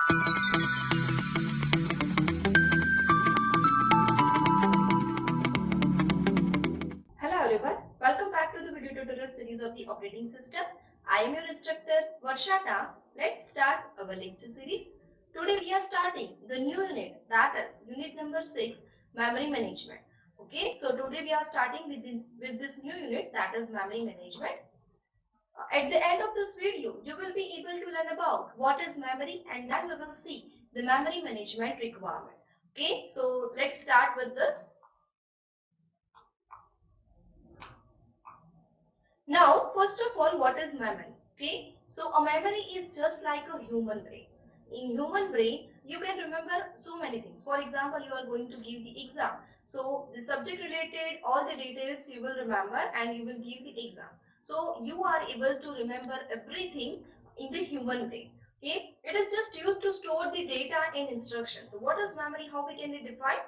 Hello everyone, welcome back to the video tutorial series of the operating system. I am your instructor Varshata. Let's start our lecture series. Today we are starting the new unit, that is unit number 6, memory management. Okay, so today we are starting with this new unit, that is memory management. At the end of this video, you will be able to learn about what is memory, and then we will see the memory management requirement. Okay, so let's start with this. Now, first of all, what is memory? Okay, so a memory is just like a human brain. In human brain, you can remember so many things. For example, you are going to give the exam. So the subject related, all the details you will remember and you will give the exam. So you are able to remember everything in the human brain. Okay, it is just used to store the data and instructions. So what is memory? How we can define?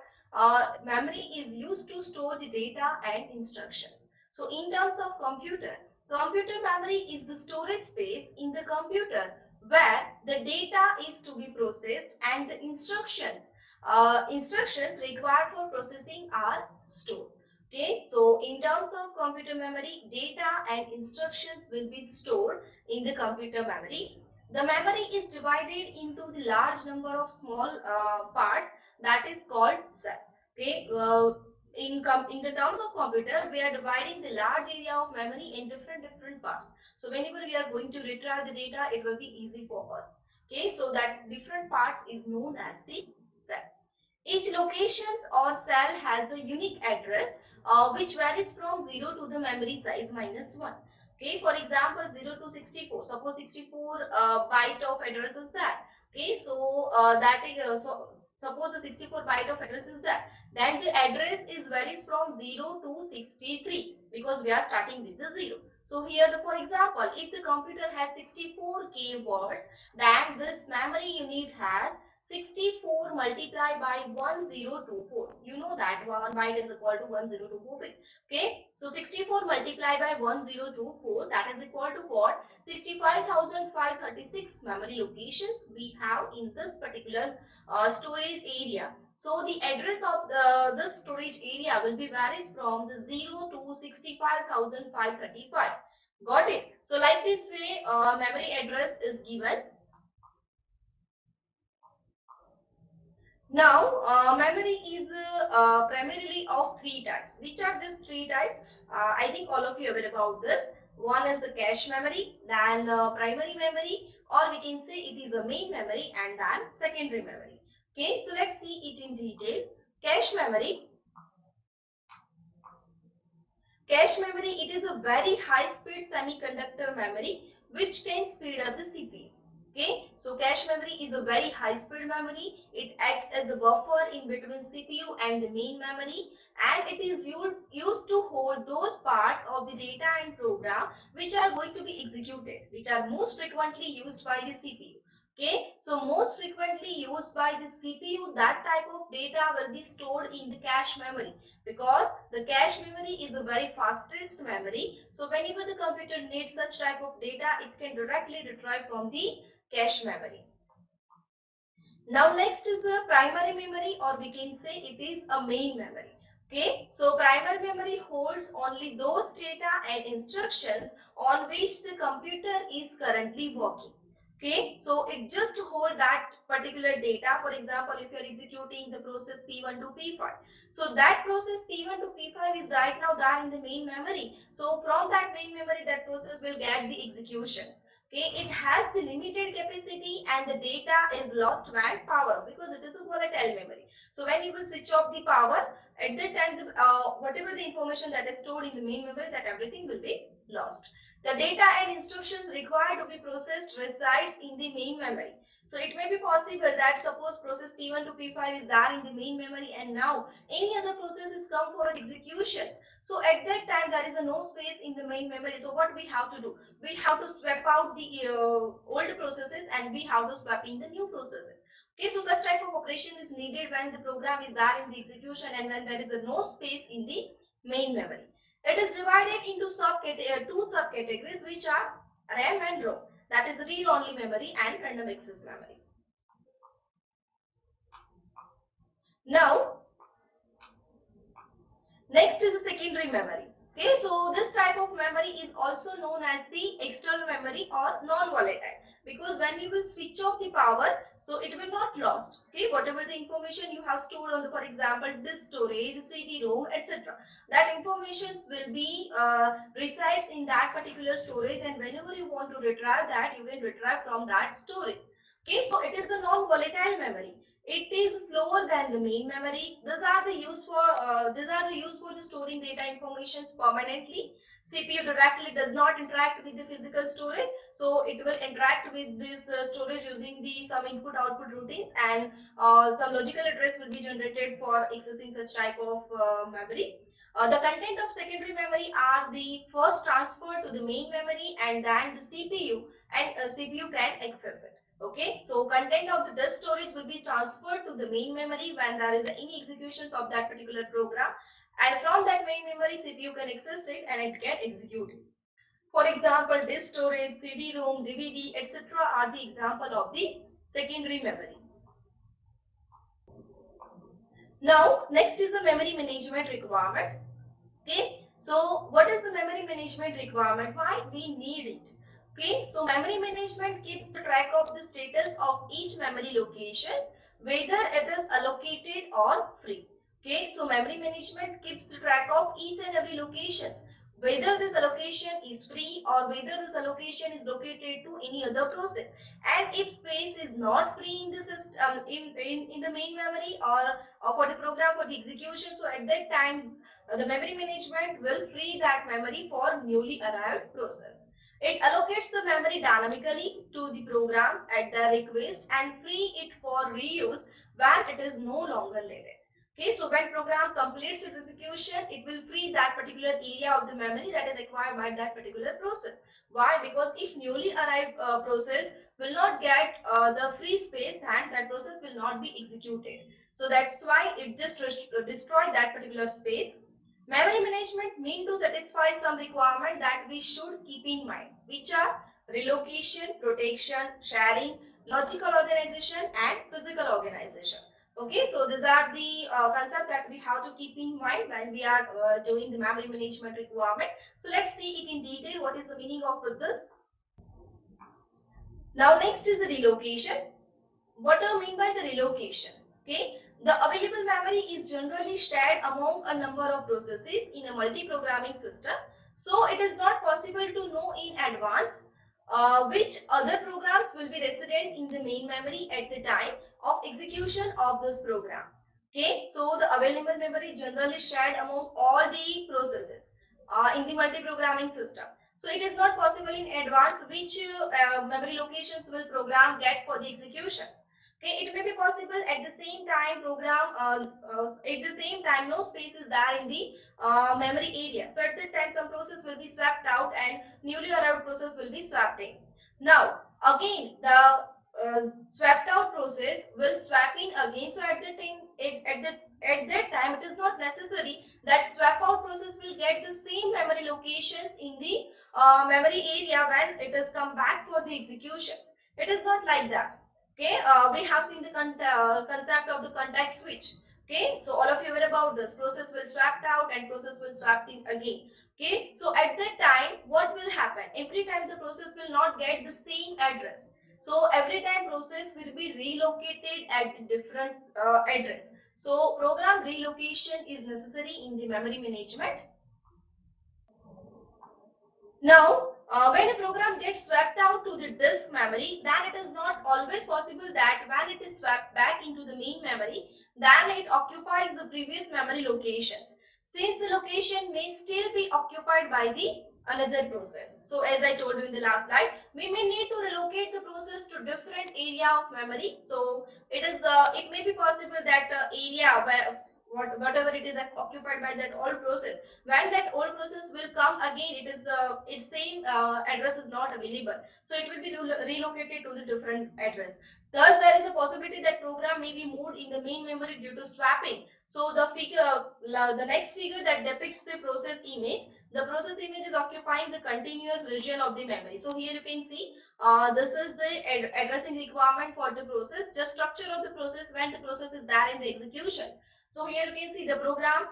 Memory is used to store the data and instructions. So in terms of computer memory is the storage space in the computer where the data is to be processed and the instructions required for processing are stored. Okay, so in terms of computer memory, data and instructions will be stored in the computer memory. The memory is divided into the large number of small parts, that is called cell. Okay, in the terms of computer, we are dividing the large area of memory in different parts. So whenever we are going to retrieve the data, it will be easy for us. Okay, so that different parts is known as the cell. Each locations or cell has a unique address which varies from 0 to the memory size -1. Okay, for example, 0 to 64. Suppose 64 byte of address is there. Okay, so that is suppose the 64 byte of address is there. Then the address is varies from 0 to 63 because we are starting with the 0. So here, for example, if the computer has 64K words, then this memory unit has 64 multiplied by 1024. You know that 1 byte is equal to 1024 bit. Okay, so 64 multiplied by 1024, that is equal to what? 65,536 memory locations we have in this particular storage area. So the address of this storage area will be varies from the 0 to 65,535. Got it? So like this way, memory address is given. Now, memory is primarily of three types. Which are these three types? I think all of you are aware about this. One is the cache memory, then primary memory, or we can say it is a main memory, and then secondary memory. Okay, so let's see it in detail. Cache memory. Cache memory, it is a very high-speed semiconductor memory which can speed up the CPU. Okay, so cache memory is a very high-speed memory. It acts as a buffer in between CPU and the main memory, and it is used to hold those parts of the data and program which are going to be executed, which are most frequently used by the CPU. Okay, so most frequently used by the CPU, that type of data will be stored in the cache memory, because the cache memory is a very fastest memory. So whenever the computer needs such type of data, it can directly retrieve from the cache memory. Now next is a primary memory, or we can say it is a main memory. Okay, so primary memory holds only those data and instructions on which the computer is currently working. Okay, so it just hold that particular data. For example, if you are executing the process P1 to P5, so that process P1 to P5 is right now there in the main memory. So from that main memory, that process will get the executions. Okay, it has the limited capacity and the data is lost when power, because it is a volatile memory. So when you will switch off the power, at that time whatever the information that is stored in the main memory, that everything will be lost. The data and instructions required to be processed resides in the main memory. So it may be possible that suppose process P1 to P5 is there in the main memory, and now any other processes come for executions. So at that time there is no space in the main memory. So what we have to do? We have to swap out the old processes and we have to swap in the new processes. Okay, so such type of operation is needed when the program is there in the execution and when there is no space in the main memory. It is divided into two subcategories, which are RAM and ROM, that is read-only memory and random access memory. Now, next is the secondary memory. Okay, so this type of memory is also known as the external memory or non-volatile, because when you will switch off the power, so it will not lost. Okay, whatever the information you have stored on the, for example, this storage, CD-ROM, etc., that information will be resides in that particular storage, and whenever you want to retrieve that, you can retrieve from that storage. Okay, so it is the non-volatile memory. It is slower than the main memory. These are the use for the storing data informations permanently. CPU directly does not interact with the physical storage, so it will interact with this storage using the some input output routines, and some logical address will be generated for accessing such type of memory. The content of secondary memory are the first transferred to the main memory, and then the CPU, and CPU can access it. Okay, so content of the disk storage will be transferred to the main memory when there is any executions of that particular program, and from that main memory CPU can access it and it can execute it. For example, disk storage, CD-ROM, DVD, etc. are the example of the secondary memory. Now, next is the memory management requirement. Okay, so what is the memory management requirement? Why we need it? Okay, so memory management keeps the track of the status of each memory locations, whether it is allocated or free. Okay, so memory management keeps the track of each and every locations, whether this allocation is free or whether this allocation is located to any other process. And if space is not free in the system, in the main memory, or for the program for the execution, so at that time the memory management will free that memory for newly arrived process. It allocates the memory dynamically to the programs at their request and free it for reuse when it is no longer needed. Okay, so when program completes its execution, it will free that particular area of the memory that is acquired by that particular process. Why? Because if newly arrived process will not get the free space, then that process will not be executed. So that's why it just destroy that particular space. Memory management mean to satisfy some requirement that we should keep in mind, which are relocation, protection, sharing, logical organization, and physical organization. Okay, so these are the concept that we have to keep in mind when we are doing the memory management requirement. So let's see it in detail. What is the meaning of this? Now next is the relocation. What do you mean by the relocation? Okay, the available memory is generally shared among a number of processes in a multi-programming system. So it is not possible to know in advance which other programs will be resident in the main memory at the time of execution of this program. Okay, so the available memory generally shared among all the processes in the multi-programming system. So it is not possible in advance which memory locations will program get for the executions. Okay, it may be possible at the same time at the same time no space is there in the memory area. So at that time some process will be swapped out and newly arrived process will be swapped in. Now again the swapped out process will swap in again. So at that time it is not necessary that swap out process will get the same memory locations in the memory area when it has come back for the executions. It is not like that. Okay, we have seen the concept of the context switch. Okay, so all of you aware about this. Process will swapped out and process will swapped in again. Okay, so at that time what will happen? Every time the process will not get the same address. So every time process will be relocated at different address. So program relocation is necessary in the memory management. Now, when a program gets swapped out to the disk memory, then it is not always possible that when it is swapped back into the main memory, then it occupies the previous memory locations, since the location may still be occupied by the another process. So as I told you in the last slide, we may need to relocate the process to different area of memory. So it may be possible that area where whatever it is occupied by that old process, when that old process will come again, its same address is not available, so it will be relocated to the different address. Thus there is a possibility that program may be moved in the main memory due to swapping. So the next figure that depicts the process image, the process image is occupying the continuous region of the memory. So here you can see This is the addressing requirement for the process, just structure of the process when the process is there in the executions. So here you can see the program,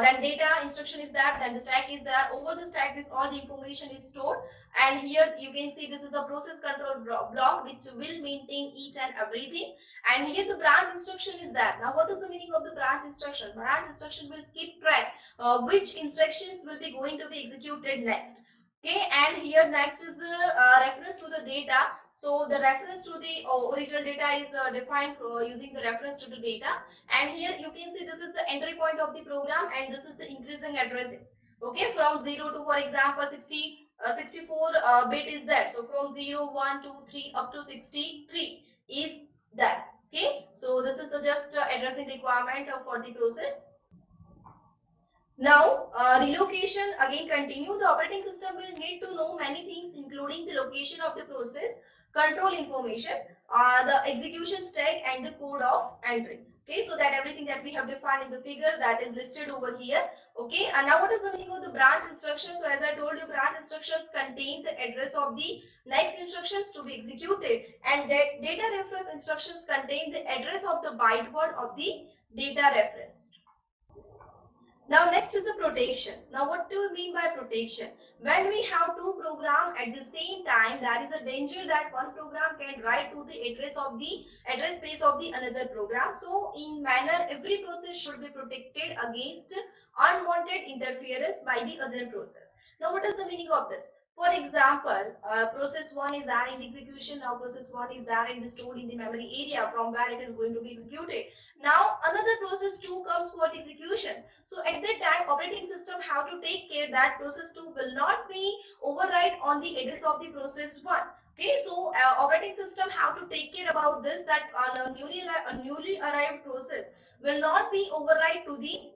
then data instruction is there, then the stack is there. Over the stack, this all the information is stored, and here you can see this is the process control block which will maintain each and everything. And here the branch instruction is there. Now what is the meaning of the branch instruction? Branch instruction will keep track which instructions will be going to be executed next. Okay, and here next is the reference to the data. So the reference to the original data is defined using the reference to the data. And here you can see this is the entry point of the program, and this is the increasing addressing. Okay, from 0 to, for example, 64 bit is there. So from 0, 1, 2, 3 up to 63 is there. Okay, so this is the just addressing requirement for the process. Now, relocation again continue. The operating system will need to know many things, including the location of the process, control information, the execution stack, and the code of entry. Okay, so that everything that we have defined in the figure that is listed over here. Okay, and now what is the meaning of the branch instructions? So as I told you, branch instructions contain the address of the next instructions to be executed, and that data reference instructions contain the address of the bytecode of the data referenced. Now next is the protections. Now what do we mean by protection? When we have two programs at the same time, there is a danger that one program can write to the address space of the another program. So in manner, every process should be protected against unwanted interference by the other process. Now what is the meaning of this? For example, process 1 is there in the execution. Now process 1 is there in the stored in the memory area from where it is going to be executed. Now another process 2 comes for the execution. So at that time, operating system have to take care that process 2 will not be override on the address of the process 1. Okay, so operating system have to take care about this, that on a newly arrived process will not be override to the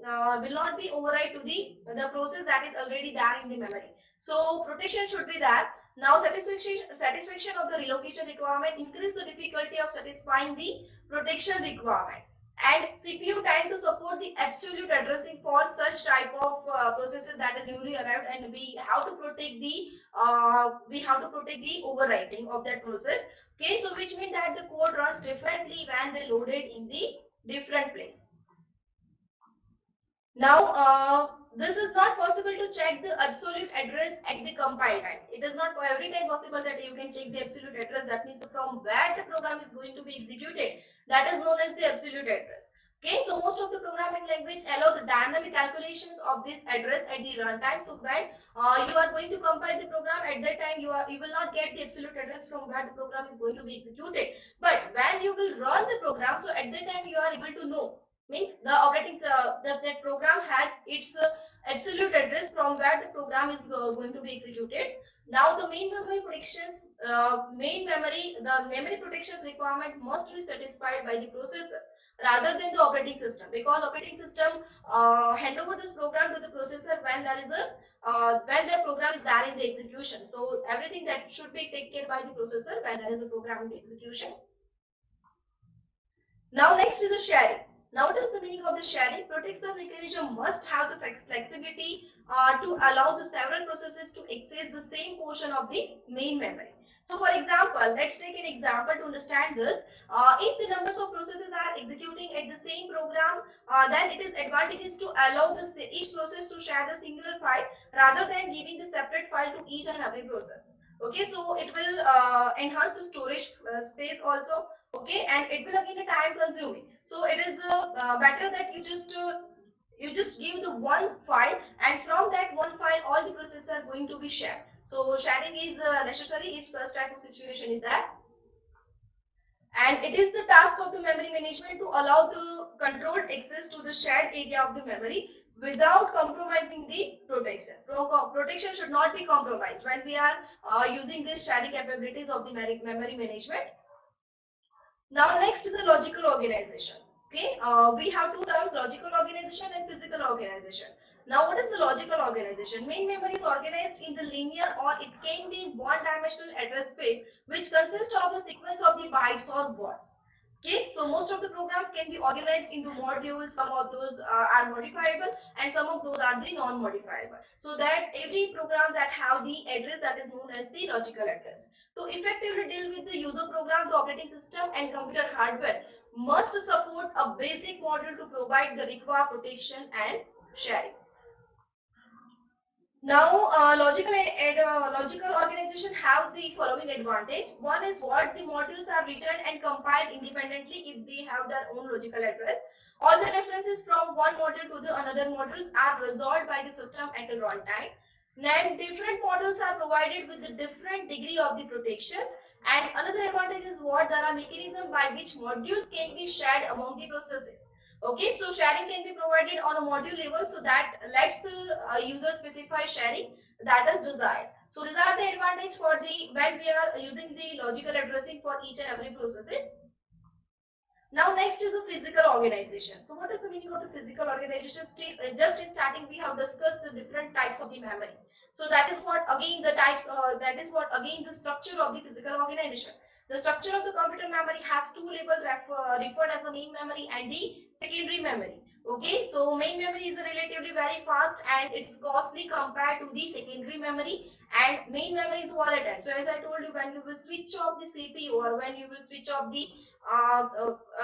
process that is already there in the memory. So protection should be there. Now satisfaction of the relocation requirement increase the difficulty of satisfying the protection requirement. And CPU time to support the absolute addressing for such type of processes that is newly arrived, and we have to protect the overwriting of that process. Okay, so which means that the code runs differently when they loaded in the different place. Now, this is not possible to check the absolute address at the compile time. It is not every time possible that you can check the absolute address. That means from where the program is going to be executed. That is known as the absolute address. Okay, so most of the programming language allow the dynamic calculations of this address at the runtime. So when you are going to compile the program, at that time you will not get the absolute address from where the program is going to be executed. But when you will run the program, so at that time you are able to know, means the operating that program has its absolute address from where the program is going to be executed. Now the main memory protections, the memory protections requirement must be satisfied by the processor rather than the operating system, because operating system hand over this program to the processor when there is a when the program is there in the execution. So everything that should be taken care by the processor when there is a program in the execution. Now next is the sharing. Now what is the meaning of the sharing? Protection mechanism must have the flexibility to allow the several processes to access the same portion of the main memory. So for example, let's take an example to understand this. If the numbers of processes are executing at the same program, then it is advantageous to allow each process to share the single file rather than giving the separate file to each and every process. Okay, so it will enhance the storage space also. Okay, and it will again be time consuming. So it is better that you just give the one file, and from that one file all the processes are going to be shared. So sharing is necessary if such type of situation is there. And it is the task of the memory management to allow the controlled access to the shared area of the memory without compromising the protection. Protection should not be compromised when we are using these sharing capabilities of the memory management. Now next is the logical organizations. Okay, we have two terms, logical organization and physical organization. Now what is the logical organization? Main memory is organized in the linear, or it can be one-dimensional address space which consists of a sequence of the bytes or words. Okay, so most of the programs can be organized into modules. Some of those are modifiable and some of those are the non-modifiable. So that every program that have the address that is known as the logical address. To effectively deal with the user program, the operating system and computer hardware must support a basic module to provide the required protection and sharing. Now, logical organization have the following advantage. One is what the modules are written and compiled independently if they have their own logical address. All the references from one module to the another modules are resolved by the system at a runtime. Then different modules are provided with the different degree of the protections. And another advantage is what there are mechanisms by which modules can be shared among the processes. Okay, so sharing can be provided on a module level, so that lets the user specify sharing that is desired. So these are the advantage for the when we are using the logical addressing for each and every processes. Now next is the physical organization. So what is the meaning of the physical organization? Still, just in starting we have discussed the different types of the memory. So that is what again the types, that is what again the structure of the physical organization. The structure of the computer memory has two labels referred as a main memory and the secondary memory. Okay, so main memory is relatively very fast and it's costly compared to the secondary memory, and main memory is volatile. So as I told you, when you will switch off the CPU or when you will switch off the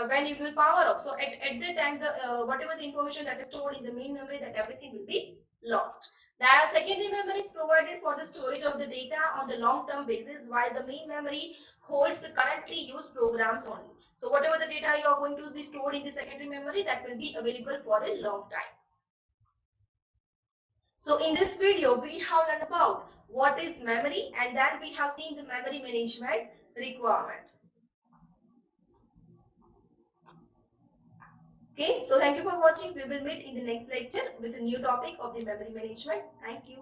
when you will power up, so at that time the whatever the information that is stored in the main memory, that everything will be lost. The secondary memory is provided for the storage of the data on the long term basis, while the main memory holds the currently used programs only. So whatever the data you are going to be stored in the secondary memory, that will be available for a long time. So in this video we have learned about what is memory, and then we have seen the memory management requirement. Okay, so thank you for watching. We will meet in the next lecture with a new topic of the memory management. Thank you.